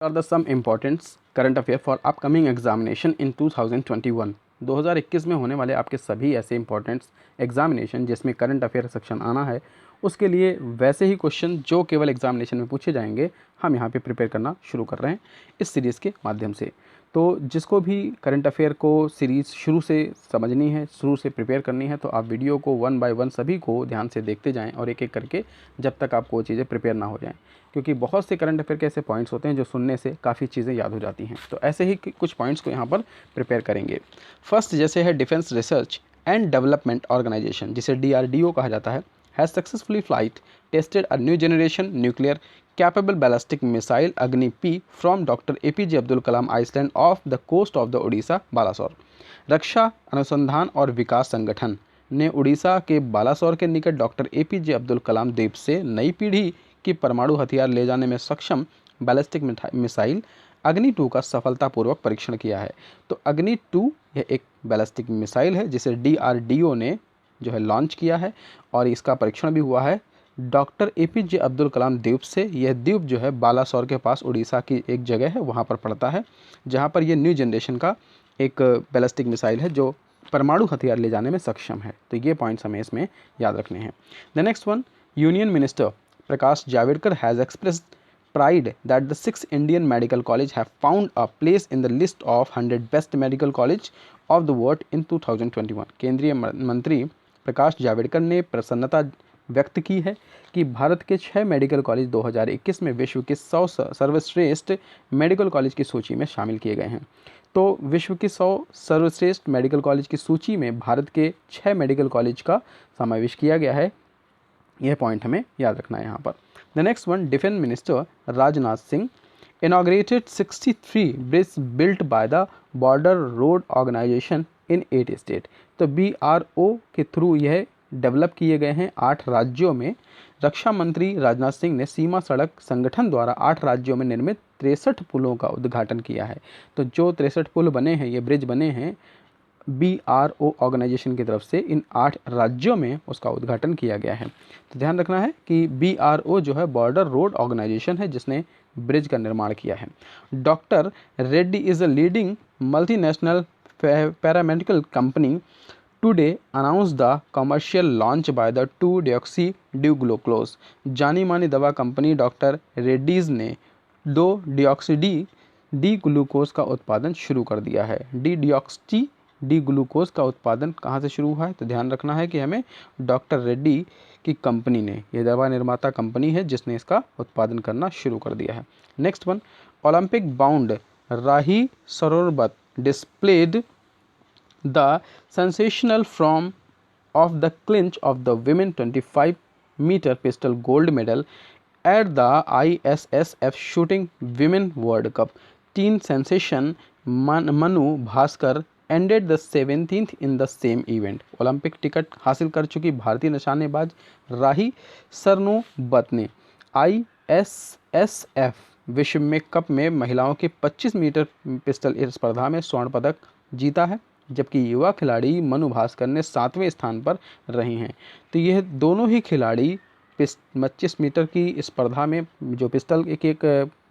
Are the some importants current affair for upcoming examination in 2021। 2021 में होने वाले आपके सभी ऐसे इंपॉर्टेंट्स एग्जामिनेशन जिसमें करंट अफेयर सेक्शन आना है, उसके लिए वैसे ही क्वेश्चन जो केवल एग्जामिनेशन में पूछे जाएंगे, हम यहाँ पे प्रिपेयर करना शुरू कर रहे हैं इस सीरीज़ के माध्यम से। तो जिसको भी करंट अफेयर को सीरीज़ शुरू से समझनी है, शुरू से प्रिपेयर करनी है, तो आप वीडियो को 1 बाय 1 सभी को ध्यान से देखते जाएं और एक एक करके जब तक आपको वो चीज़ें प्रिपेयर ना हो जाएं, क्योंकि बहुत से करंट अफेयर के ऐसे पॉइंट्स होते हैं जो सुनने से काफ़ी चीज़ें याद हो जाती हैं। तो ऐसे ही कुछ पॉइंट्स को यहाँ पर प्रिपेयर करेंगे। फर्स्ट जैसे है defence research and development organisation, जिसे DRDO कहा जाता है, has successfully flight tested a new generation nuclear capable ballistic missile Agni P from doctor APJ Abdul Kalam island off the coast of the Orissa Balasore. रक्षा अनुसंधान और विकास संगठन ने उड़ीसा के बालासोर के निकट डॉक्टर APJ अब्दुल कलाम द्वीप से नई पीढ़ी की परमाणु हथियार ले जाने में सक्षम बैलिस्टिक मिसाइल अग्नि 2 का सफलतापूर्वक परीक्षण किया है। तो अग्नि 2 यह एक बैलिस्टिक मिसाइल है जिसे DRDO ने जो है लॉन्च किया है और इसका परीक्षण भी हुआ है डॉक्टर APJ अब्दुल कलाम द्वीप से। यह द्वीप जो है बालासोर के पास उड़ीसा की एक जगह है, वहाँ पर पड़ता है, जहाँ पर यह न्यू जनरेशन का एक बैलिस्टिक मिसाइल है जो परमाणु हथियार ले जाने में सक्षम है। तो ये पॉइंट्स हमें इसमें याद रखने हैं। The next one, union minister Prakash Javadekar has expressed pride that the 6 Indian medical college have found a place in the list of 100 best medical college of the world in 2021। केंद्रीय मंत्री प्रकाश जावड़ेकर ने प्रसन्नता व्यक्त की है कि भारत के 6 मेडिकल कॉलेज 2021 में विश्व के 100 सर्वश्रेष्ठ मेडिकल कॉलेज की सूची में शामिल किए गए हैं। तो विश्व के 100 सर्वश्रेष्ठ मेडिकल कॉलेज की सूची में भारत के 6 मेडिकल कॉलेज का समावेश किया गया है। यह पॉइंट हमें याद रखना है यहाँ पर। The next one, defence minister Rajnath Singh inaugurated 63 bridges built by the Border Road Organization in 8 states। तो BRO के थ्रू यह डेवलप किए गए हैं 8 राज्यों में। रक्षा मंत्री राजनाथ सिंह ने सीमा सड़क संगठन द्वारा 8 राज्यों में निर्मित 63 पुलों का उद्घाटन किया है। तो जो 63 पुल बने हैं, ये ब्रिज बने हैं BRO ऑर्गेनाइजेशन की तरफ से इन 8 राज्यों में उसका उद्घाटन किया गया है। तो ध्यान रखना है कि BRO जो है बॉर्डर रोड ऑर्गेनाइजेशन है जिसने ब्रिज का निर्माण किया है। Doctor Reddy is a leading multinational paramedical company today announce the commercial launch by the 2-deoxy D-ग्लूकोज। जानी मानी दवा कंपनी डॉक्टर रेड्डीज़ ने 2-deoxy D-ग्लूकोज का उत्पादन शुरू कर दिया है। D-deoxy D-ग्लूकोज का उत्पादन कहाँ से शुरू हुआ है? तो ध्यान रखना है कि हमें डॉक्टर रेड्डी की कंपनी ने, ये दवा निर्माता कंपनी है जिसने इसका उत्पादन करना शुरू कर दिया है। Next one, Olympic bound Rahi Sarnobat displayed the sensational from of the clinch of the women 25 metre pistol gold medal at the ISSF shooting women world cup. Teen sensation Manu Bhaker ended the 17th in the same event. Olympic ticket हासिल कर चुकी भारतीय निशानेबाज राही सरनोबत ने ISSF विश्व में cup में महिलाओं के 25 मीटर पिस्टल स्पर्धा में स्वर्ण पदक जीता है, जबकि युवा खिलाड़ी मनु भास्कर ने 7वें स्थान पर रही हैं। तो यह दोनों ही खिलाड़ी 25 मीटर की स्पर्धा में, जो पिस्टल एक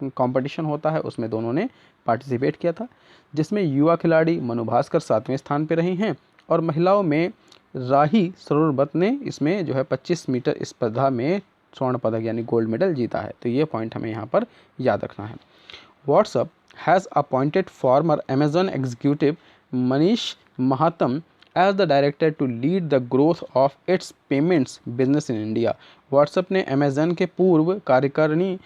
कंपटीशन होता है, उसमें दोनों ने पार्टिसिपेट किया था, जिसमें युवा खिलाड़ी मनु भास्कर 7वें स्थान पर रही हैं और महिलाओं में राही सरोवरत ने इसमें जो है 25 मीटर स्पर्धा में स्वर्ण पदक यानी गोल्ड मेडल जीता है। तो ये पॉइंट हमें यहाँ पर याद रखना है। WhatsApp has appointed farmer Amazon executive Manish महात्म as the director to lead the growth of its payments business in India। WhatsApp ने अमेजन के पूर्व कार्यकारिणी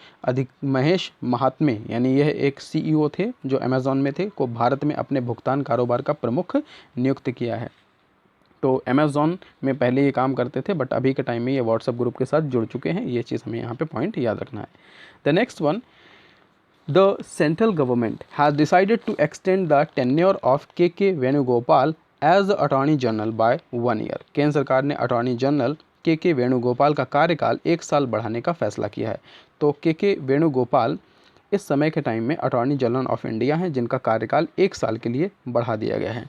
महेश महात्मे, यानी यह एक CEO थे जो अमेजन में थे, को भारत में अपने भुगतान कारोबार का प्रमुख नियुक्त किया है। तो अमेजोन में पहले ये काम करते थे, बट अभी के टाइम में ये व्हाट्सएप ग्रुप के साथ जुड़ चुके हैं। ये चीज़ हमें यहाँ पे पॉइंट याद रखना है। The next one, the central government has decided to extend the tenure of K Venugopal as the attorney general by 1 year. केंद्र सरकार ने अटॉर्नी जनरल के वेणुगोपाल का कार्यकाल 1 साल बढ़ाने का फैसला किया है। तो के वेणुगोपाल इस समय के टाइम में अटॉर्नी जनरल ऑफ इंडिया हैं, जिनका कार्यकाल 1 साल के लिए बढ़ा दिया गया है।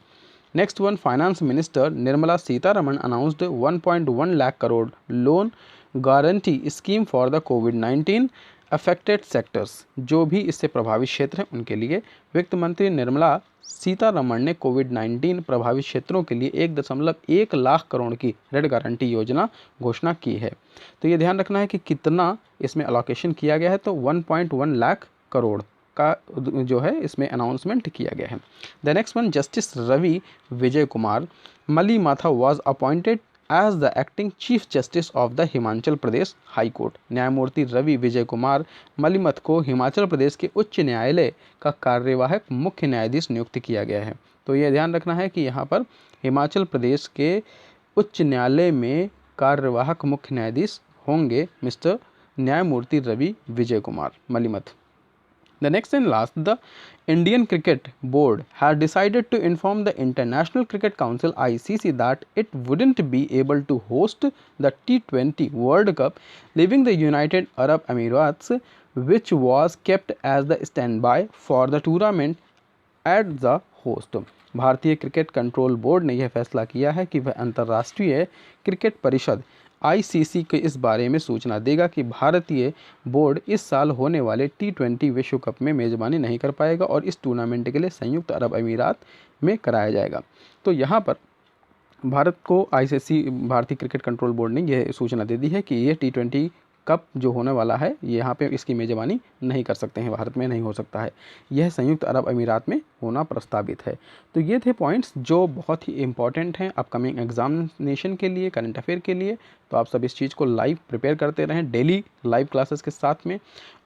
Next one, finance minister Nirmala Sitharaman announced 1.1 lakh crore loan guarantee scheme for the covid affected sectors, जो भी इससे प्रभावित क्षेत्र हैं उनके लिए वित्त मंत्री निर्मला सीतारमण ने कोविड-19 प्रभावित क्षेत्रों के लिए 1.1 लाख करोड़ की ऋण गारंटी योजना घोषणा की है। तो ये ध्यान रखना है कि कितना इसमें अलोकेशन किया गया है, तो 1.1 लाख करोड़ का जो है इसमें अनाउंसमेंट किया गया है। The next one, justice Ravi Vijay Kumar Malimath was appointed as the acting chief justice of the Himachal Pradesh high court. न्यायमूर्ति रवि विजय कुमार मलिमथ को हिमाचल प्रदेश के उच्च न्यायालय का कार्यवाहक मुख्य न्यायाधीश नियुक्त किया गया है। तो ये ध्यान रखना है कि यहाँ पर हिमाचल प्रदेश के उच्च न्यायालय में कार्यवाहक मुख्य न्यायाधीश होंगे मिस्टर न्यायमूर्ति Ravi Vijay Kumar Malimath. The next and last, the Indian Cricket Board had decided to inform the International Cricket Council (ICC) that it wouldn't be able to host the T20 World Cup, leaving the United Arab Emirates, which was kept as the standby for the tournament at the host. भारतीय cricket control board ने यह फैसला किया है कि वह अंतर्राष्ट्रीय cricket परिषद आईसीसी के इस बारे में सूचना देगा कि भारतीय बोर्ड इस साल होने वाले T20 विश्व कप में मेज़बानी नहीं कर पाएगा और इस टूर्नामेंट के लिए संयुक्त अरब अमीरात में कराया जाएगा। तो यहाँ पर भारत को आईसीसी भारतीय क्रिकेट कंट्रोल बोर्ड ने यह सूचना दे दी है कि ये T20 कप जो होने वाला है यहाँ पे इसकी मेज़बानी नहीं कर सकते हैं, भारत में नहीं हो सकता है, यह संयुक्त अरब अमीरात में होना प्रस्तावित है। तो ये थे पॉइंट्स जो बहुत ही इंपॉर्टेंट हैं अपकमिंग एग्जामिनेशन के लिए, करंट अफेयर के लिए। तो आप सब इस चीज़ को लाइव प्रिपेयर करते रहें डेली लाइव क्लासेस के साथ में,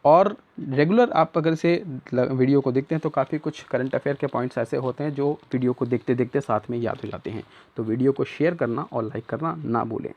और रेगुलर आप अगर इसे वीडियो को देखते हैं तो काफ़ी कुछ करंट अफेयर के पॉइंट्स ऐसे होते हैं जो वीडियो को देखते देखते साथ में याद हो जाते हैं। तो वीडियो को शेयर करना और लाइक करना ना भूलें।